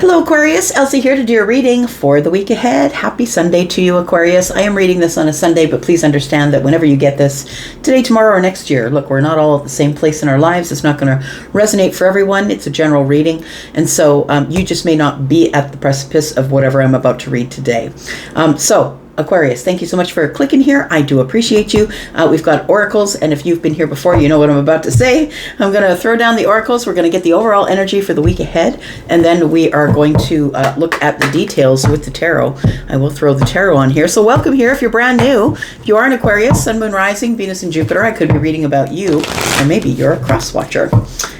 Hello Aquarius, Elsie here to do your reading for the week ahead. Happy Sunday to you, Aquarius. I am reading this on a Sunday, but please understand that whenever you get this, today, tomorrow, or next year, look, we're not all at the same place in our lives. It's not going to resonate for everyone. It's a general reading, and so you just may not be at the precipice of whatever I'm about to read today. Aquarius, thank you so much for clicking here. I do appreciate you. We've got oracles, and if you've been here before, you know what I'm about to say. I'm going to throw down the oracles. We're going to get the overall energy for the week ahead, and then we are going to look at the details with the tarot. I will throw the tarot on here. So welcome here if you're brand new. If you are an Aquarius, Sun, Moon, Rising, Venus, and Jupiter, I could be reading about you, or maybe you're a cross-watcher.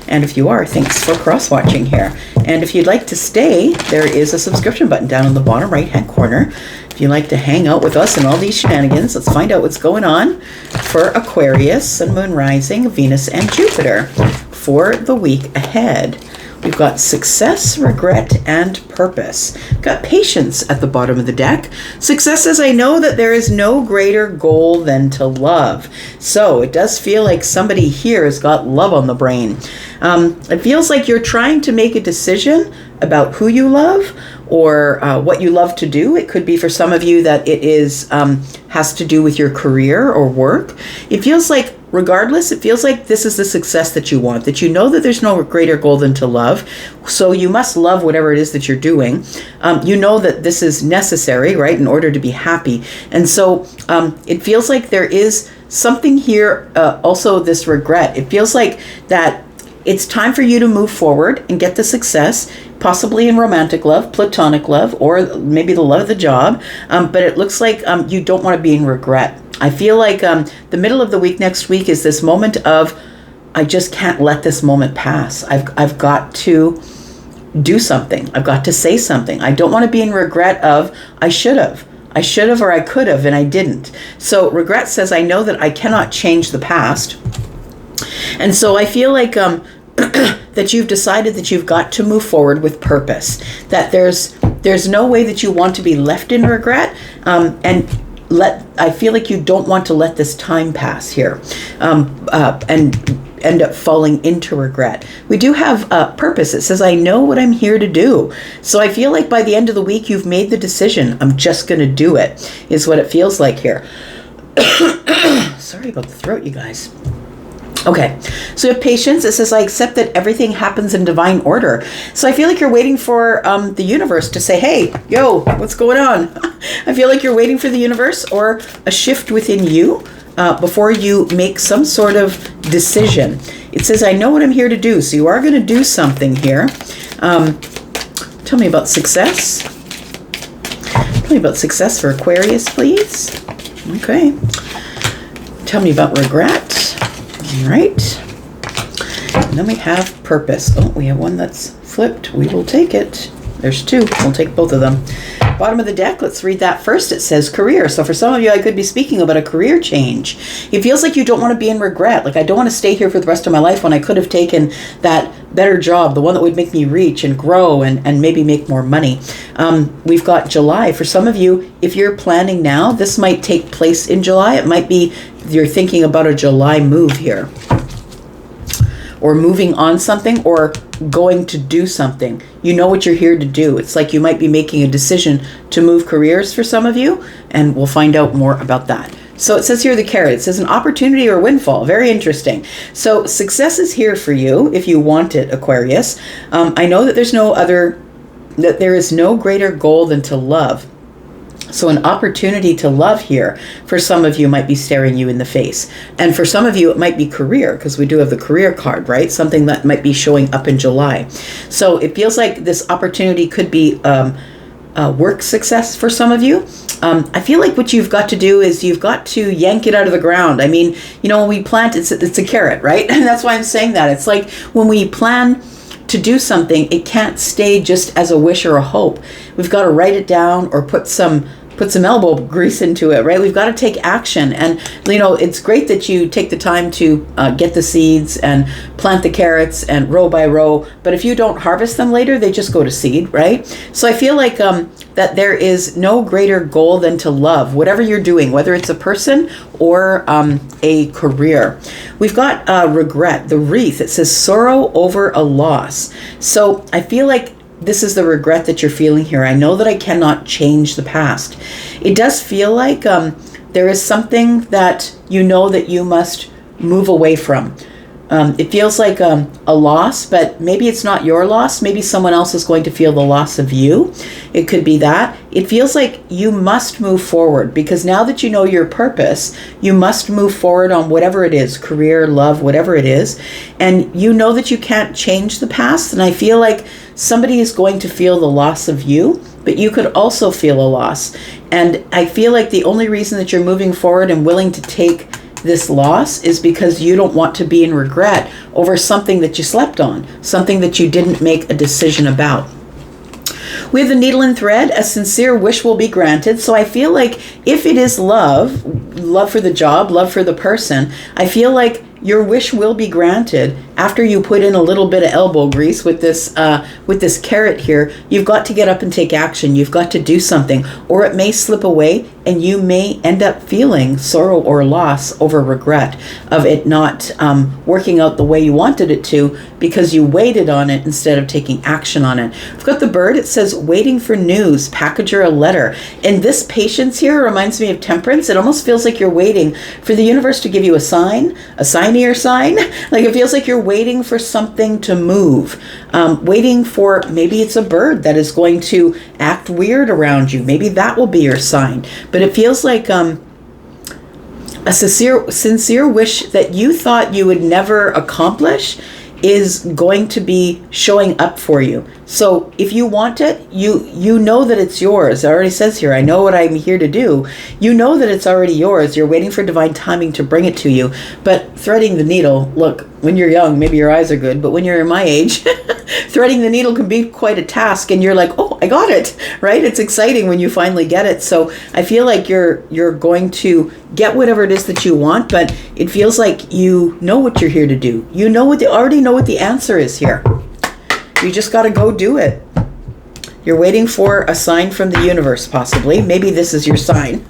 And if you are, thanks for cross-watching here. And if you'd like to stay, there is a subscription button down in the bottom right-hand corner. If you'd like to hang out with us and all these shenanigans, let's find out what's going on for Aquarius, Sun, Moon, Rising, Venus, and Jupiter for the week ahead. We've got success, regret, and purpose. We've got patience at the bottom of the deck. Success says, I know that there is no greater goal than to love. So it does feel like somebody here has got love on the brain. It feels like you're trying to make a decision about who you love or what you love to do. It could be for some of you that it is has to do with your career or work. It feels like, regardless, it feels like this is the success that you want, that you know that there's no greater goal than to love. So you must love whatever it is that you're doing. You know that this is necessary, right, in order to be happy. And so it feels like there is something here, also this regret. It feels like that it's time for you to move forward and get the success, possibly in romantic love, platonic love, or maybe the love of the job. But it looks like you don't want to be in regret. I feel like the middle of the week next week is this moment of, I just can't let this moment pass. I've got to do something. I've got to say something. I don't want to be in regret of, I should have or I could have and I didn't. So regret says, I know that I cannot change the past. And so I feel like that you've decided that you've got to move forward with purpose, that there's no way that you want to be left in regret, I feel like you don't want to let this time pass here and end up falling into regret. We do have purpose. It says, I know what I'm here to do. So I feel like by the end of the week, you've made the decision. I'm just going to do it, is what it feels like here. Sorry about the throat, you guys. Okay, so you have patience. It says, I accept that everything happens in divine order. So I feel like you're waiting for the universe to say, hey, yo, what's going on? I feel like you're waiting for the universe or a shift within you before you make some sort of decision. It says, I know what I'm here to do. So you are going to do something here. Tell me about success. Tell me about success for Aquarius, please. Okay. Tell me about regret. All right. And then we have purpose. Oh, we have one that's flipped. We will take it. There's two. We'll take both of them. Bottom of the deck, let's read that first. It says career. So for some of you, I could be speaking about a career change. It feels like you don't want to be in regret. Like, I don't want to stay here for the rest of my life when I could have taken that better job, the one that would make me reach and grow and maybe make more money. We've got July. For some of you, if you're planning now, this might take place in July. It might be you're thinking about a July move here, or moving on something, or going to do something. You know what you're here to do. It's like you might be making a decision to move careers for some of you, and we'll find out more about that. So it says here the carrot. It says an opportunity or windfall. Very interesting. So success is here for you if you want it, Aquarius. I know that there is no greater goal than to love. So an opportunity to love here for some of you might be staring you in the face. And for some of you, it might be career, because we do have the career card, right? Something that might be showing up in July. So it feels like this opportunity could be work success for some of you. I feel like what you've got to do is you've got to yank it out of the ground. I mean, you know, when we plant, it's a carrot, right? And that's why I'm saying that. It's like when we plan to do something, it can't stay just as a wish or a hope. We've got to write it down or put some elbow grease into it, right? We've got to take action. And, you know, it's great that you take the time to get the seeds and plant the carrots and row by row. But if you don't harvest them later, they just go to seed, right? So I feel like that there is no greater goal than to love whatever you're doing, whether it's a person or a career. We've got regret, the wreath. It says sorrow over a loss. So I feel like this is the regret that you're feeling here. I know that I cannot change the past. It does feel like there is something that you know that you must move away from. It feels like a loss, but maybe it's not your loss. Maybe someone else is going to feel the loss of you. It could be that. It feels like you must move forward, because now that you know your purpose, you must move forward on whatever it is, career, love, whatever it is. And you know that you can't change the past. And I feel like somebody is going to feel the loss of you, but you could also feel a loss. And I feel like the only reason that you're moving forward and willing to take this loss is because you don't want to be in regret over something that you slept on, something that you didn't make a decision about. We have the needle and thread. A sincere wish will be granted. So I feel like if it is love for the job, love for the person, I feel like your wish will be granted after you put in a little bit of elbow grease with this carrot here. You've got to get up and take action. You've got to do something, or it may slip away and you may end up feeling sorrow or loss over regret of it not working out the way you wanted it to, because you waited on it instead of taking action on it. I've got the bird. It says waiting for news, package or a letter. And this patience here reminds me of temperance. It almost feels like you're waiting for the universe to give you a sign or sign. Like it feels like you're waiting for something to move, waiting for, maybe it's a bird that is going to act weird around you. Maybe that will be your sign. But it feels like a sincere wish that you thought you would never accomplish is going to be showing up for you. So if you want it, you know that it's yours. It already says here, I know what I'm here to do. You know that it's already yours. You're waiting for divine timing to bring it to you. But threading the needle, look, when you're young, maybe your eyes are good, but when you're my age, threading the needle can be quite a task, and you're like, oh, I got it, right? It's exciting when you finally get it. So I feel like you're going to get whatever it is that you want, but it feels like you know what you're here to do. You already know what the answer is here. You just got to go do it. You're waiting for a sign from the universe, possibly. Maybe this is your sign.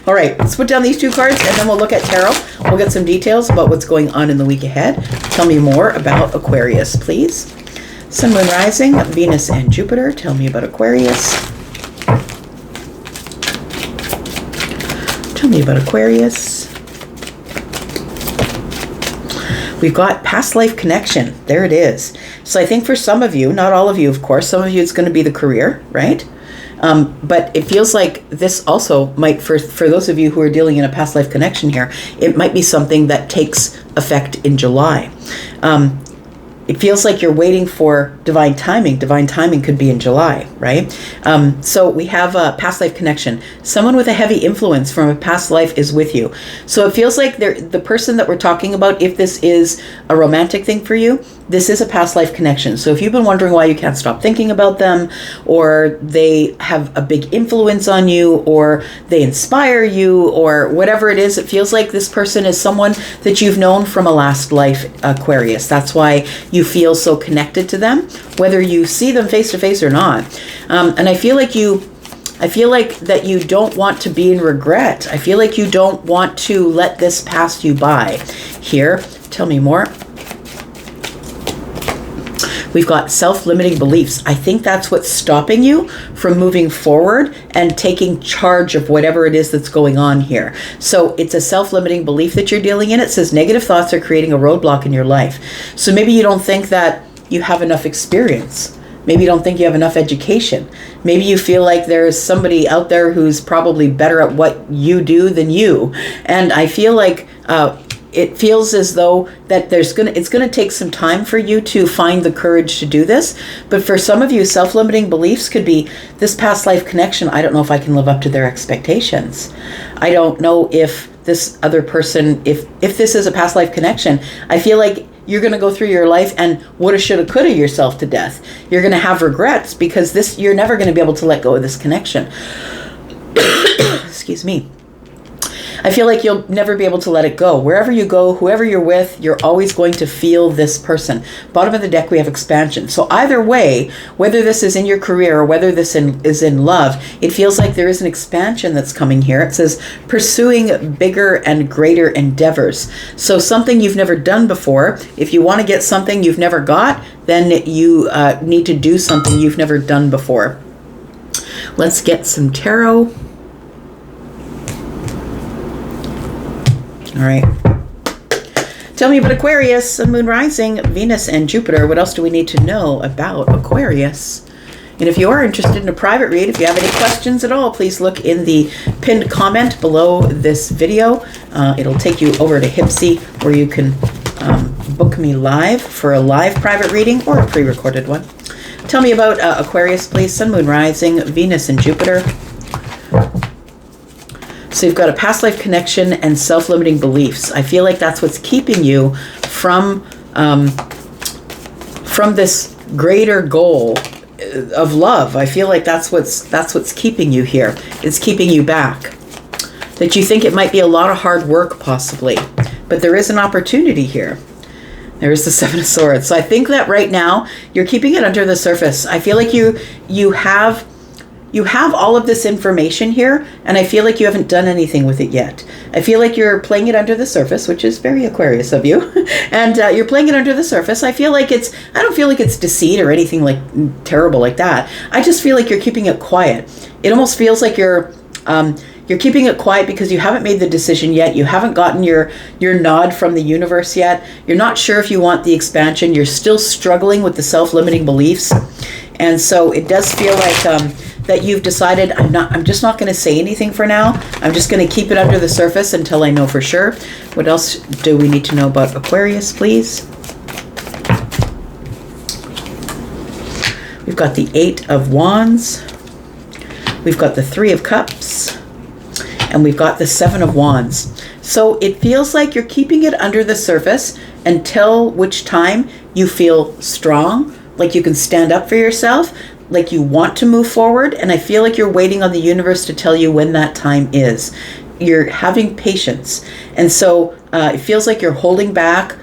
All right, let's put down these two cards and then we'll look at tarot. We'll get some details about what's going on in the week ahead. Tell me more about Aquarius, please. Sun, Moon, Rising, Venus, and Jupiter. Tell me about Aquarius. Tell me about Aquarius. We've got past life connection. There it is. So I think for some of you, not all of you, of course, some of you it's going to be the career, right? But it feels like this also might, for those of you who are dealing in a past life connection here, it might be something that takes effect in July. It feels like you're waiting for divine timing. Divine timing could be in July, right? So we have a past life connection. Someone with a heavy influence from a past life is with you. So it feels like the person that we're talking about, if this is a romantic thing for you, this is a past life connection. So if you've been wondering why you can't stop thinking about them, or they have a big influence on you, or they inspire you, or whatever it is, it feels like this person is someone that you've known from a last life, Aquarius. That's why you feel so connected to them, whether you see them face to face or not. And I feel like that you don't want to be in regret. I feel like you don't want to let this pass you by. Here, tell me more. We've got self-limiting beliefs. I think that's what's stopping you from moving forward and taking charge of whatever it is that's going on here. So it's a self-limiting belief that you're dealing in. It says negative thoughts are creating a roadblock in your life. So maybe you don't think that you have enough experience. Maybe you don't think you have enough education. Maybe you feel like there's somebody out there who's probably better at what you do than you. And I feel like it feels as though that it's going to take some time for you to find the courage to do this. But for some of you, self-limiting beliefs could be this past life connection. I don't know if I can live up to their expectations. I don't know if this other person, if this is a past life connection, I feel like you're going to go through your life and woulda, shoulda, coulda yourself to death. You're going to have regrets because you're never going to be able to let go of this connection. Excuse me. I feel like you'll never be able to let it go. Wherever you go, whoever you're with, you're always going to feel this person. Bottom of the deck, we have expansion. So either way, whether this is in your career or whether this is in love, it feels like there is an expansion that's coming here. It says pursuing bigger and greater endeavors. So something you've never done before. If you want to get something you've never got, then you need to do something you've never done before. Let's get some tarot. All right. Tell me about Aquarius, Sun, Moon, Rising, Venus, and Jupiter. What else do we need to know about Aquarius? And if you are interested in a private read, if you have any questions at all, please look in the pinned comment below this video. It'll take you over to Hipsy, where you can book me live for a live private reading or a pre-recorded one. Tell me about Aquarius, please. Sun, Moon, Rising, Venus, and Jupiter. So you've got a past life connection and self-limiting beliefs. I feel like that's what's keeping you from this greater goal of love. I feel like that's what's keeping you here. It's keeping you back. That you think it might be a lot of hard work possibly, but there is an opportunity here. There is the Seven of Swords. So I think that right now you're keeping it under the surface. I feel like you have all of this information here, and I feel like you haven't done anything with it yet. I feel like you're playing it under the surface, which is very Aquarius of you. And you're playing it under the surface. I don't feel like it's deceit or anything like terrible like that. I just feel like you're keeping it quiet. It almost feels like you're keeping it quiet because you haven't made the decision yet. You haven't gotten your nod from the universe yet. You're not sure if you want the expansion. You're still struggling with the self-limiting beliefs. And so it does feel like that you've decided, I'm just not going to say anything for now. I'm just going to keep it under the surface until I know for sure. What else do we need to know about Aquarius, please? We've got the Eight of Wands. We've got the Three of Cups. And we've got the Seven of Wands. So it feels like you're keeping it under the surface until which time you feel strong, like you can stand up for yourself, like you want to move forward. And I feel like you're waiting on the universe to tell you when that time is. You're having patience. And so it feels like you're holding back,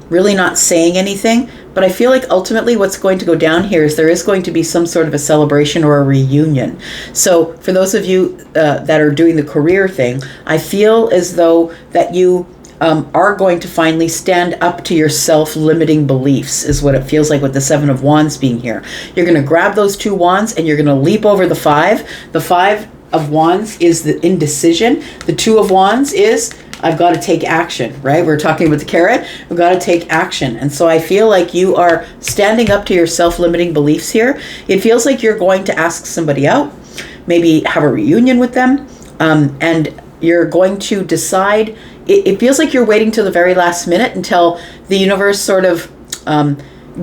really not saying anything. But I feel like ultimately what's going to go down here is there is going to be some sort of a celebration or a reunion. So for those of you that are doing the career thing, I feel as though that you are going to finally stand up to your self-limiting beliefs, is what it feels like with the Seven of Wands being here. You're going to grab those two wands and you're going to leap over the five. The Five of Wands is the indecision. The Two of Wands is I've got to take action, right? We're talking about the carrot. We've got to take action. And so I feel like you are standing up to your self-limiting beliefs here. It feels like you're going to ask somebody out, maybe have a reunion with them, and you're going to decide. It feels like you're waiting till the very last minute until the universe sort of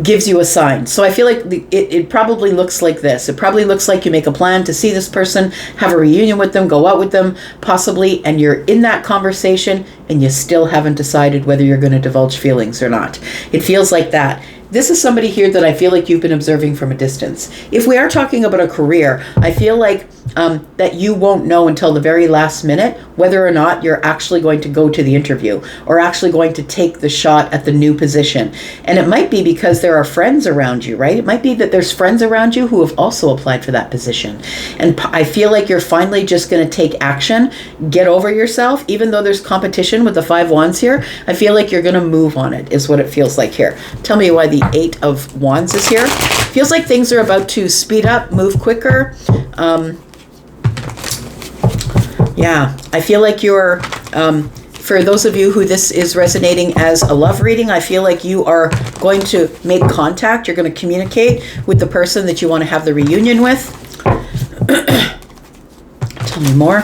gives you a sign. So I feel like it probably looks like this. It probably looks like you make a plan to see this person, have a reunion with them, go out with them, possibly, and you're in that conversation and you still haven't decided whether you're going to divulge feelings or not. It feels like that. This is somebody here that I feel like you've been observing from a distance. If we are talking about a career, I feel like that you won't know until the very last minute whether or not you're actually going to go to the interview or actually going to take the shot at the new position. And it might be because there are friends around you, right? It might be that there's friends around you who have also applied for that position. And I feel like you're finally just going to take action, get over yourself, even though there's competition with the Five Wands here. I feel like you're going to move on it, is what it feels like here. Tell me why the Eight of Wands is here. Feels like things are about to speed up, move quicker. Yeah, I feel like you're, for those of you who this is resonating as a love reading, I feel like you are going to make contact. You're going to communicate with the person that you want to have the reunion with. Tell me more.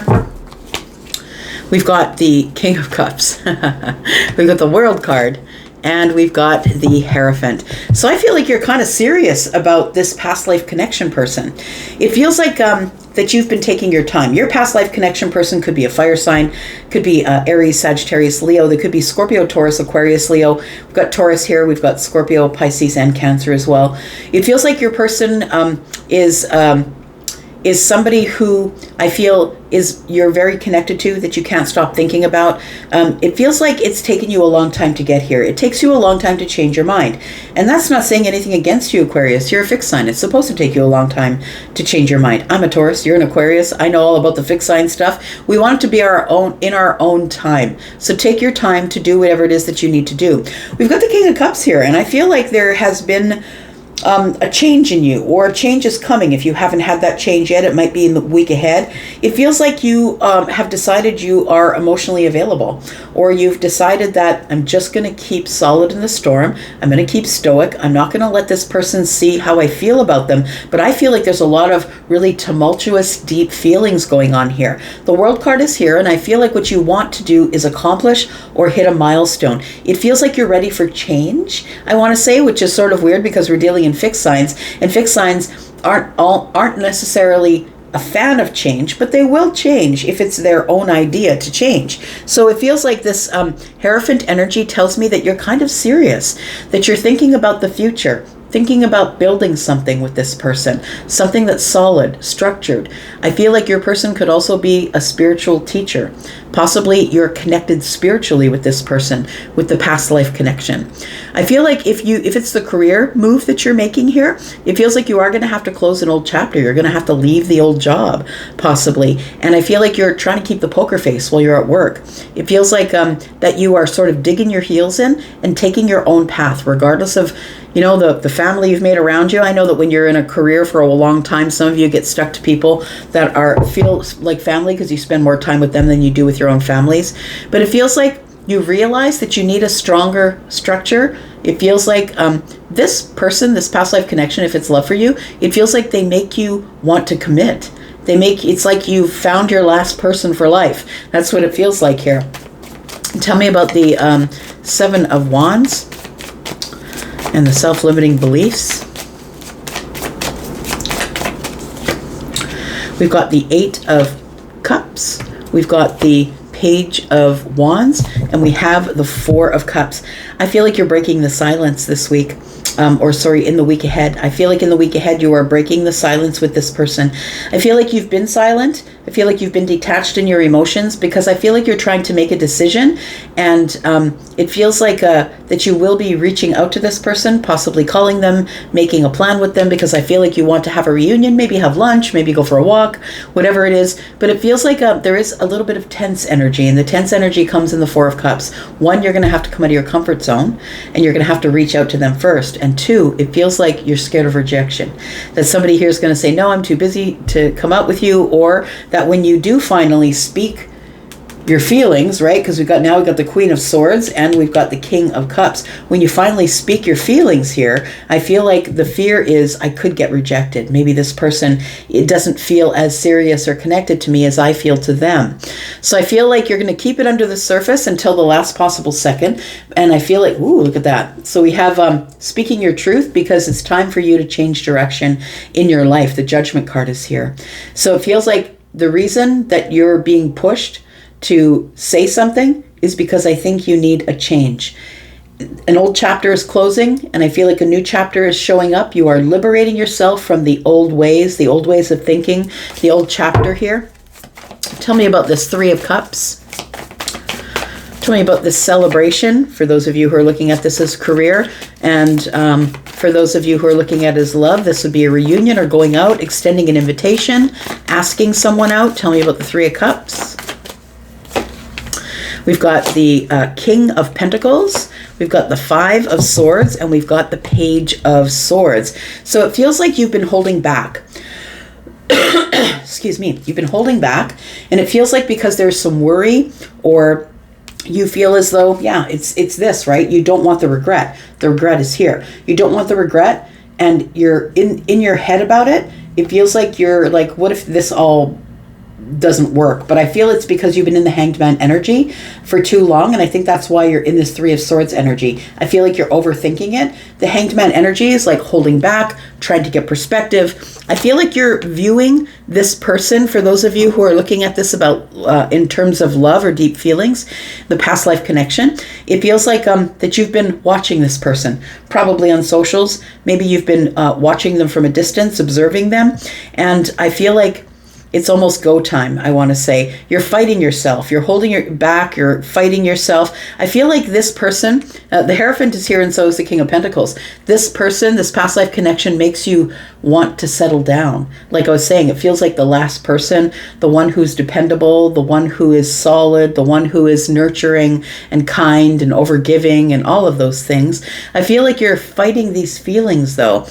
We've got the King of Cups. We've got the World card. And we've got the Hierophant. So I feel like you're kind of serious about this past life connection person. It feels like that you've been taking your time. Your past life connection person could be a fire sign, could be Aries, Sagittarius, Leo. They could be Scorpio, Taurus, Aquarius, Leo. We've got Taurus here. We've got Scorpio, Pisces, and Cancer as well. It feels like your person is is somebody who I feel is you're very connected to, that you can't stop thinking about. It feels like it's taken you a long time to get here. It takes you a long time to change your mind. And that's not saying anything against you, Aquarius. You're a fixed sign. It's supposed to take you a long time to change your mind. I'm a Taurus. You're an Aquarius. I know all about the fixed sign stuff. We want it to be our own, in our own time. So take your time to do whatever it is that you need to do. We've got the King of Cups here, and I feel like there has been a change in you, or a change is coming. If you haven't had that change yet, it might be in the week ahead. It feels like you have decided you are emotionally available, or you've decided that I'm just going to keep solid in the storm. I'm going to keep stoic. I'm not going to let this person see how I feel about them. But I feel like there's a lot of really tumultuous, deep feelings going on here. The World card is here, and I feel like what you want to do is accomplish or hit a milestone. It feels like you're ready for change, I want to say, which is sort of weird because we're dealing in fixed signs, and fixed signs aren't necessarily a fan of change, but they will change if it's their own idea to change. So it feels like this Hierophant energy tells me that you're kind of serious, that you're thinking about the future, thinking about building something with this person, something that's solid, structured. I feel like your person could also be a spiritual teacher. Possibly you're connected spiritually with this person, with the past life connection. I feel like if it's the career move that you're making here, it feels like you are going to have to close an old chapter. You're going to have to leave the old job, possibly. And I feel like you're trying to keep the poker face while you're at work. It feels like that you are sort of digging your heels in and taking your own path, regardless of the family you've made around you. I know that when you're in a career for a long time, some of you get stuck to people that feel like family because you spend more time with them than you do with your own families. But it feels like you realize that you need a stronger structure. It feels like this person, this past life connection, if it's love for you, it feels like they make you want to commit. It's like you found your last person for life. That's what it feels like here. Tell me about the Seven of Wands and the self-limiting beliefs. We've got the Eight of Cups. We've got the Page of Wands, and we have the Four of Cups. I feel like you're breaking the silence this week, in the week ahead. I feel like in the week ahead you are breaking the silence with this person. I feel like you've been silent. I feel like you've been detached in your emotions because I feel like you're trying to make a decision, and it feels like that you will be reaching out to this person, possibly calling them, making a plan with them, because I feel like you want to have a reunion, maybe have lunch, maybe go for a walk, whatever it is. But it feels like there is a little bit of tense energy, and the tense energy comes in the Four of Cups. One, you're going to have to come out of your comfort zone, and you're going to have to reach out to them first. And two, it feels like you're scared of rejection, that somebody here is going to say, no, I'm too busy to come out with you, or that when you do finally speak your feelings, right? Because we've got the Queen of Swords and we've got the King of Cups. When you finally speak your feelings here, I feel like the fear is I could get rejected. Maybe this person, it doesn't feel as serious or connected to me as I feel to them. So I feel like you're going to keep it under the surface until the last possible second. And I feel like, ooh, look at that. So we have speaking your truth, because it's time for you to change direction in your life. The Judgment card is here. So it feels like the reason that you're being pushed to say something is because I think you need a change. An old chapter is closing, and I feel like a new chapter is showing up. You are liberating yourself from the old ways of thinking, the old chapter here. Tell me about this Three of Cups. Tell me about this celebration for those of you who are looking at this as career, and for those of you who are looking at it as love, this would be a reunion or going out, extending an invitation, asking someone out. Tell me about the Three of Cups. We've got the King of Pentacles, we've got the Five of Swords, and we've got the Page of Swords. So it feels like you've been holding back. Excuse me. You've been holding back, and it feels like because there's some worry, or you feel as though, yeah, it's this, right? You don't want the regret. The regret is here. You don't want the regret, and you're in your head about it. It feels like you're like, what if this all doesn't work? But I feel it's because you've been in the Hanged Man energy for too long, and I think that's why you're in this Three of Swords energy. I feel like you're overthinking it. The Hanged Man energy is like holding back, trying to get perspective. I feel like you're viewing this person, for those of you who are looking at this about in terms of love or deep feelings, the past life connection. It feels like that you've been watching this person, probably on socials. Maybe you've been watching them from a distance, observing them, and I feel like it's almost go time, I want to say. You're fighting yourself. You're holding your back. You're fighting yourself. I feel like this person, the Hierophant is here and so is the King of Pentacles. This person, this past life connection makes you want to settle down. Like I was saying, it feels like the last person, the one who's dependable, the one who is solid, the one who is nurturing and kind and overgiving and all of those things. I feel like you're fighting these feelings though.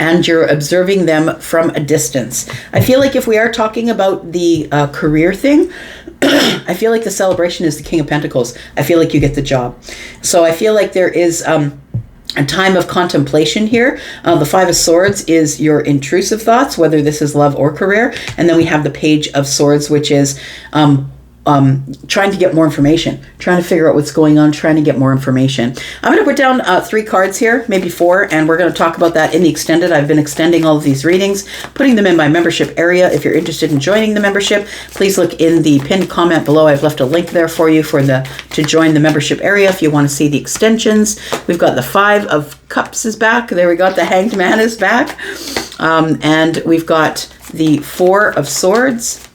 And you're observing them from a distance. I feel like if we are talking about the career thing, I feel like the celebration is the King of Pentacles. I feel like you get the job. So I feel like there is a time of contemplation here. The Five of Swords is your intrusive thoughts, whether this is love or career. And then we have the Page of Swords, which is trying to get more information, trying to figure out what's going on, trying to get more information. I'm going to put down 3 cards here, maybe 4, and we're going to talk about that in the extended. I've been extending all of these readings, putting them in my membership area. If you're interested in joining the membership, please look in the pinned comment below. I've left a link there for you to join the membership area if you want to see the extensions. We've got the 5 of Cups is back. There we got the Hanged Man is back. And we've got the 4 of Swords.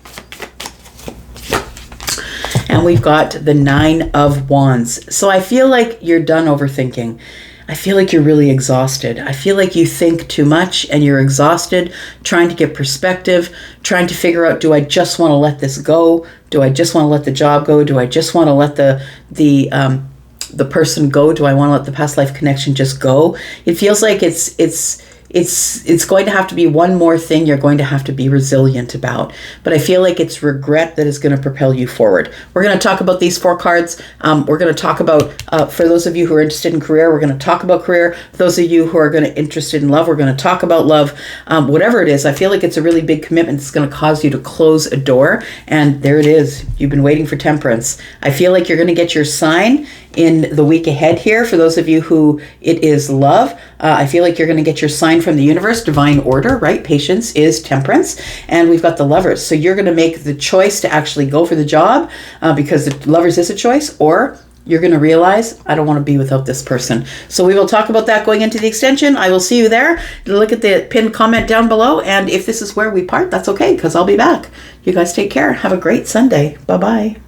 And we've got the 9 of Wands. So I feel like you're done overthinking. I feel like you're really exhausted. I feel like you think too much and you're exhausted trying to get perspective, trying to figure out, do I just want to let this go? Do I just want to let the job go? Do I just want to let the person go? Do I want to let the past life connection just go? It feels like it's going to have to be one more thing you're going to have to be resilient about. But I feel like it's regret that is going to propel you forward. We're going to talk about these 4 cards. We're going to talk about, for those of you who are interested in career, we're going to talk about career. For those of you who are going to interested in love, we're going to talk about love. Whatever it is, I feel like it's a really big commitment. It's going to cause you to close a door. And there it is. You've been waiting for Temperance. I feel like you're going to get your sign in the week ahead here. For those of you who it is love, I feel like you're going to get your sign from the universe, divine order, right? Patience is Temperance. And we've got the Lovers. So you're going to make the choice to actually go for the job because the Lovers is a choice, or you're going to realize, I don't want to be without this person. So we will talk about that going into the extension. I will see you there. Look at the pinned comment down below. And if this is where we part, that's okay, because I'll be back. You guys take care. Have a great Sunday. Bye-bye.